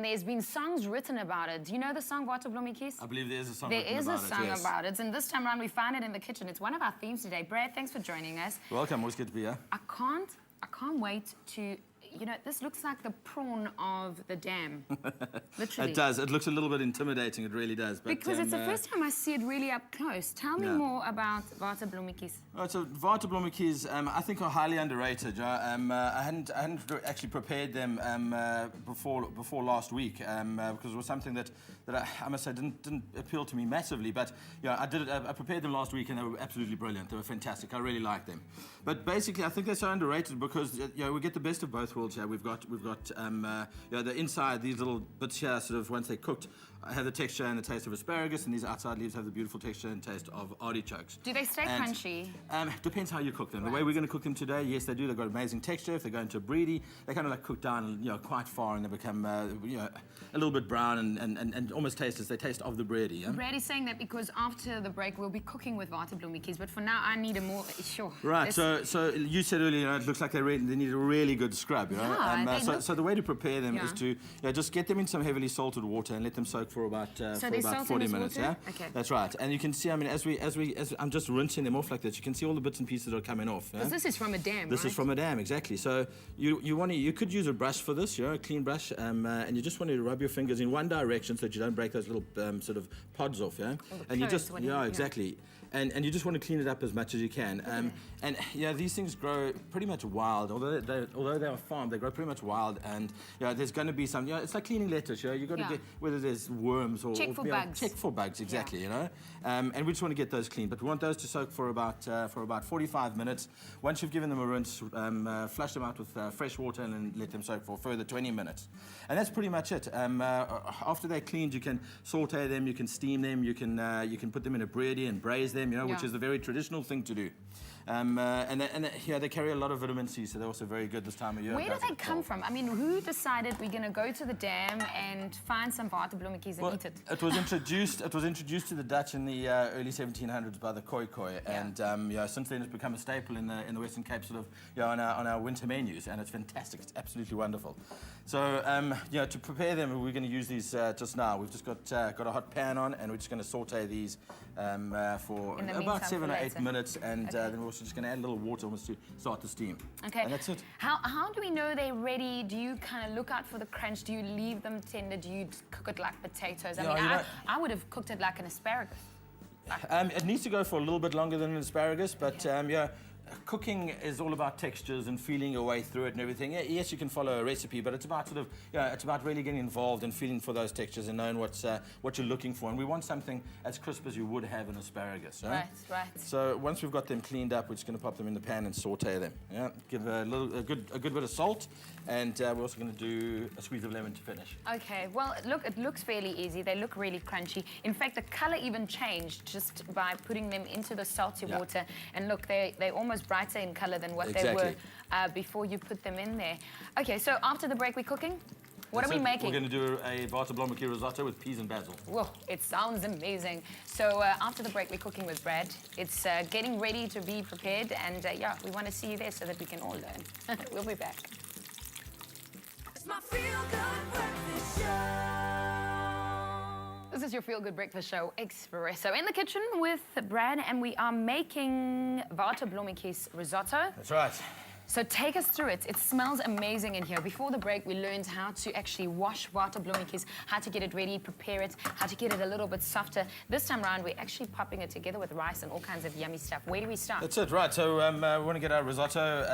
There's been songs written about it. Do you know the song Water Blomme Kies? I believe there is a song There written is about a song it, yes. about it, and this time around we find it in the kitchen. It's one of our themes today. Brad, thanks for joining us. Welcome, always good to be here. I can't wait to, you know, this looks like the prawn of the dam. Literally. It does. It looks a little bit intimidating, it really does. But, Because it's the first time I see it really up close. Tell me more about Water Blomme Kies. Right, so Water Blomme Kies, I think are highly underrated. I hadn't actually prepared them before last week because it was something that I must say didn't appeal to me massively. But I prepared them last week and they were absolutely brilliant. They were fantastic. I really liked them. But basically, I think they're so underrated because we get the best of both worlds here. We've got the inside, these little bits here, sort of once they're cooked, have the texture and the taste of asparagus, and these outside leaves have the beautiful texture and taste of artichokes. Do they stay crunchy? Depends how you cook them. Right. The way we're going to cook them today, yes, they do. They've got amazing texture. If they go into a breedy, they kind of like cook down, quite far, and they become, a little bit brown and almost taste as they taste of the breedy. Yeah? Brad is saying that because after the break we'll be cooking with Water Blomme Kies, but for now I need a more sure. Right. So you said earlier, it looks like they need a really good scrub. So the way to prepare them is to just get them in some heavily salted water and let them soak for about 40 minutes. Water? Yeah. Okay. That's right. And you can see, I mean, as I'm just rinsing them off like this, you can see all the bits and pieces that are coming off. Because this is from a dam, This is from a dam, exactly. So you could use a brush for this, a clean brush, and you just want to rub your fingers in one direction so that you don't break those little sort of pods off, And you just exactly. And you just want to clean it up as much as you can. And these things grow pretty much wild. Although they are farmed, they grow pretty much wild. And there's going to be some. It's like cleaning lettuce. You've got to get whether there's worms or check for bugs. Check for bugs, exactly. And we just want to get those clean. But we want those to soak for about 45 minutes. Once you've given them a rinse, flush them out with fresh water and then let them soak for a further 20 minutes. And that's pretty much it. After they're cleaned, you can saute them, you can steam them, you can put them in a bready and braise them, which is the very traditional thing to do. They carry a lot of vitamin C, so they're also very good this time of year. Where do they come from? I mean, who decided we're going to go to the dam and find some Water Blomme Kies and eat it? It was introduced to the Dutch in the early 1700s by the Khoi, and since then it's become a staple in the Western Cape, sort of on our winter menus, and it's fantastic. It's absolutely wonderful. So to prepare them, we're going to use these just now. We've just got a hot pan on, and we're just going to saute these for about 7 or 8 minutes, and then we're also just going to add a little water almost to start the steam. Okay. And that's it. How do we know they're ready? Do you kind of look out for the crunch? Do you leave them tender? Do you cook it like potatoes? I would have cooked it like an asparagus. It needs to go for a little bit longer than an asparagus, but cooking is all about textures and feeling your way through it and everything. Yes, you can follow a recipe, but it's about it's about really getting involved and feeling for those textures and knowing what you're looking for. And we want something as crisp as you would have an asparagus. Right. So once we've got them cleaned up, we're just going to pop them in the pan and saute them. Give a good bit of salt, and we're also going to do a squeeze of lemon to finish. Okay. Well, look, it looks fairly easy. They look really crunchy. In fact, the color even changed just by putting them into the salty water. And look, they almost brighter in color than what they were before you put them in there. Okay, so after the break, we're cooking? What are we making? We're going to do a Water Blomme Kies risotto with peas and basil. Whoa, it sounds amazing. So after the break, we're cooking with Brad. It's getting ready to be prepared, and we want to see you there so that we can all learn. We'll be back. It's my feel-good breakfast show. This is your Feel Good Breakfast Show Espresso in the kitchen with Brad, and we are making Water Blomme Kies risotto. That's right. So take us through it. It smells amazing in here. Before the break, we learned how to actually wash Water Blomme Kies, how to get it ready, prepare it, how to get it a little bit softer. This time around, we're actually popping it together with rice and all kinds of yummy stuff. Where do we start? That's it, right. So we want to get our risotto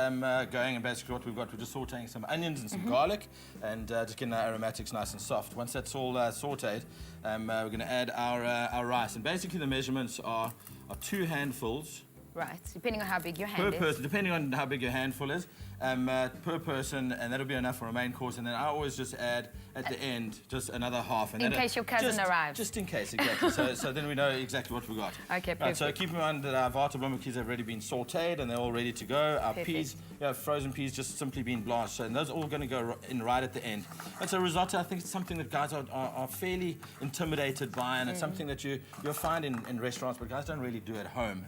going, and basically what we've got, we're just sauteing some onions and some garlic, and just getting our aromatics nice and soft. Once that's all sauteed, we're going to add our rice. And basically the measurements are 2 handfuls. Right, depending on how big your hand is. Per person, depending on how big your handful is, per person, and that'll be enough for a main course. And then I always just add at the end just another half. And in case your cousin arrives. Just in case, exactly. so then we know exactly what we got. Okay, perfect. Right, so keep in mind that our Water Blomme Kies have already been sauteed and they're all ready to go. Our peas, frozen peas, just simply being blanched. So, and those are all going to go in right at the end. And so risotto, I think it's something that guys are fairly intimidated by, and it's something that you'll find in restaurants, but guys don't really do at home.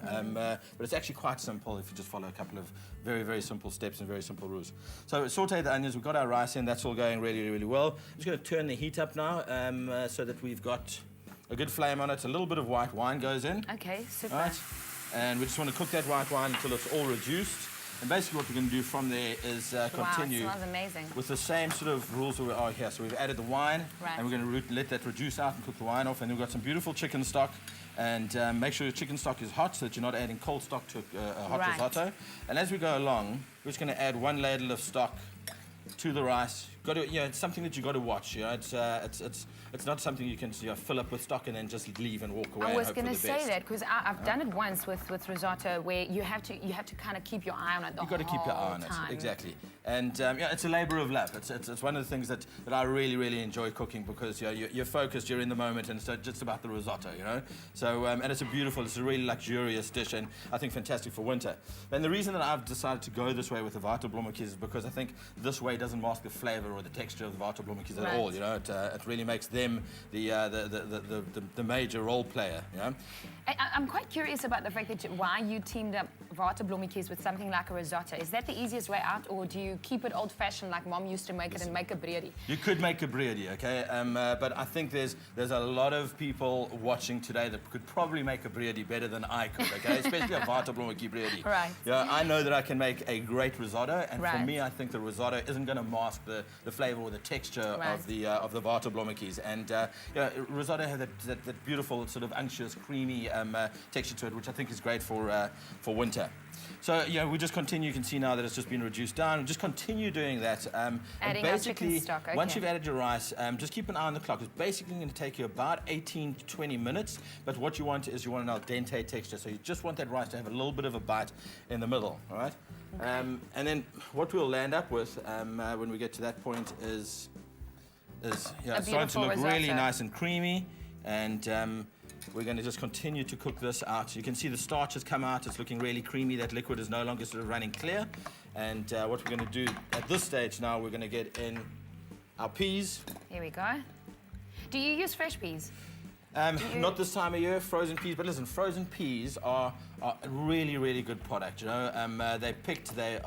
But it's actually quite simple if you just follow a couple of very, very simple steps and very very simple rules. So saute the onions. We've got our rice in. That's all going really, really well. I'm just going to turn the heat up now so that we've got a good flame on it. A little bit of white wine goes in. Okay, super. Right? And we just want to cook that white wine until it's all reduced. And basically what we're going to do from there is continue wow, it smells amazing. with the same sort of rules that we are here. So we've added the wine, and we're going to let that reduce out and cook the wine off. And then we've got some beautiful chicken stock. And make sure your chicken stock is hot so that you're not adding cold stock to a hot risotto. And as we go along, we're just going to add 1 ladle of stock to the rice. Got to, it's something that you've got to watch. It's not something you can fill up with stock and then just leave and walk away. I was going to say that because I've done it once with risotto, where you have to kind of keep your eye on it the whole time. You've got to keep your eye on it, exactly. And it's a labour of love. It's one of the things that I really, really enjoy cooking because you're focused, you're in the moment, and it's just about the risotto, So and it's a really luxurious dish, and I think fantastic for winter. And the reason that I've decided to go this way with the Blomme is because I think this way doesn't mask the flavour or the texture of the Blomme at all. It really makes them the major role player. I'm quite curious about the fact that why you teamed up Blomme with something like a risotto. Is that the easiest way out, or do you keep it old-fashioned like Mom used to make it and make a briedi? You could make a briedi, okay? But I think there's a lot of people watching today that could probably make a briedi better than I could, okay? Especially a Blomme briedi. Right. Yeah, I know that I can make a great risotto, and for me, I think the risotto isn't going to mask the flavour or the texture of the Blomme. And risotto has that beautiful sort of unctuous, creamy texture to it, which I think is great for winter. So we just continue. You can see now that it's just been reduced down. Just continue doing that. Adding our chicken stock. Okay. Once you've added your rice, just keep an eye on the clock. It's basically going to take you about 18 to 20 minutes. But what you want is an al dente texture. So you just want that rice to have a little bit of a bite in the middle. All right. Okay. And then what we'll land up with when we get to that point is it's starting to look really nice and creamy, and we're going to just continue to cook this out. You can see the starch has come out. It's looking really creamy. That liquid is no longer sort of running clear. And what we're going to do at this stage now, we're going to get in our peas. Here we go. Do you use fresh peas? Not this time of year, frozen peas. But listen, frozen peas are a really, really good product. They're picked, they're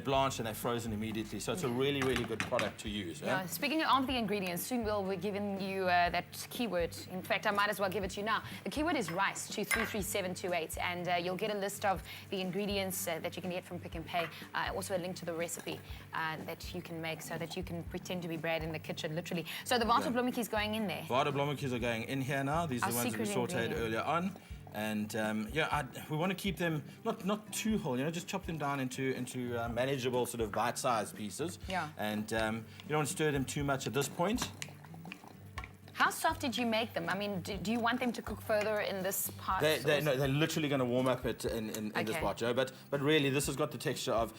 blanched, and they're frozen immediately. So it's a really, really good product to use. Yeah. Speaking of the ingredients, soon we'll be giving you that keyword. In fact, I might as well give it to you now. The keyword is rice to 33728, and you'll get a list of the ingredients that you can get from Pick n Pay. Also a link to the recipe that you can make so that you can pretend to be Brad in the kitchen, literally. So the Blomme is going in there. Blomme are going in here now. These are the ones that we sauteed earlier on. And we want to keep them not too whole, just chop them down into manageable sort of bite-sized pieces. Yeah. And you don't want to stir them too much at this point. How soft did you make them? I mean, do you want them to cook further in this part? They're literally going to warm up in this part, But really, this has got the texture of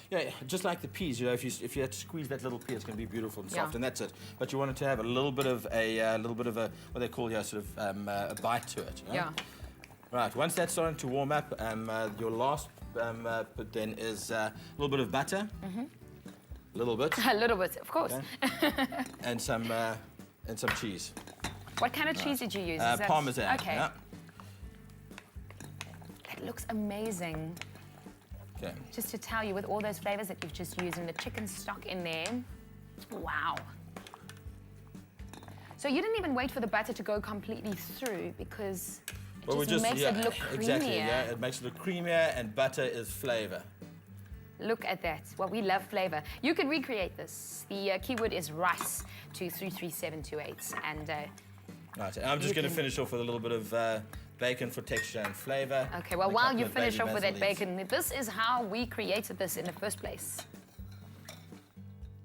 just like the peas. If you had to squeeze that little pea, it's going to be beautiful and soft, and that's it. But you want it to have a little bit of a what they call sort of a bite to it. Yeah. Right, once that's starting to warm up, your last bit then is a little bit of butter. Mm-hmm. A little bit. A little bit, of course. Okay. and some cheese. What kind of cheese did you use? Parmesan. Okay. Yeah. That looks amazing. Okay. Just to tell you, with all those flavors that you've just used and the chicken stock in there, wow. So you didn't even wait for the butter to go completely through because it just makes it look creamier. Exactly, it makes it look creamier, and butter is flavor. Look at that. Well, we love flavor. You can recreate this. The keyword is rice to 33728. And right, I'm just going to finish off with a little bit of bacon for texture and flavor. Okay, well, while you finish off with that bacon, this is how we created this in the first place.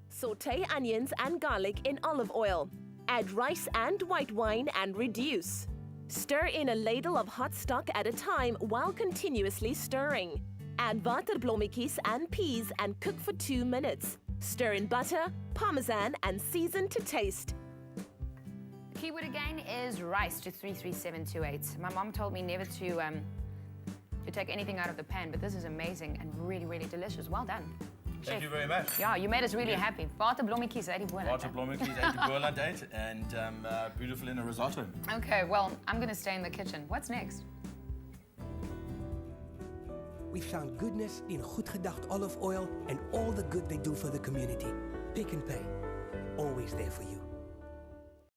Saute onions and garlic in olive oil. Add rice and white wine and reduce. Stir in a ladle of hot stock at a time while continuously stirring. Add Blomme and peas and cook for 2 minutes. Stir in butter, parmesan, and season to taste. Keyword again is rice to 33728. My mom told me never to take anything out of the pan, but this is amazing and really, really delicious. Well done. Thank you very much. Yeah, you made us really happy. Blomme is Blomme and beautiful in a risotto. Okay, well, I'm going to stay in the kitchen. What's next? we found goodness in Goed Gedacht olive oil and all the good they do for the community. Pick and Pay, always there for you.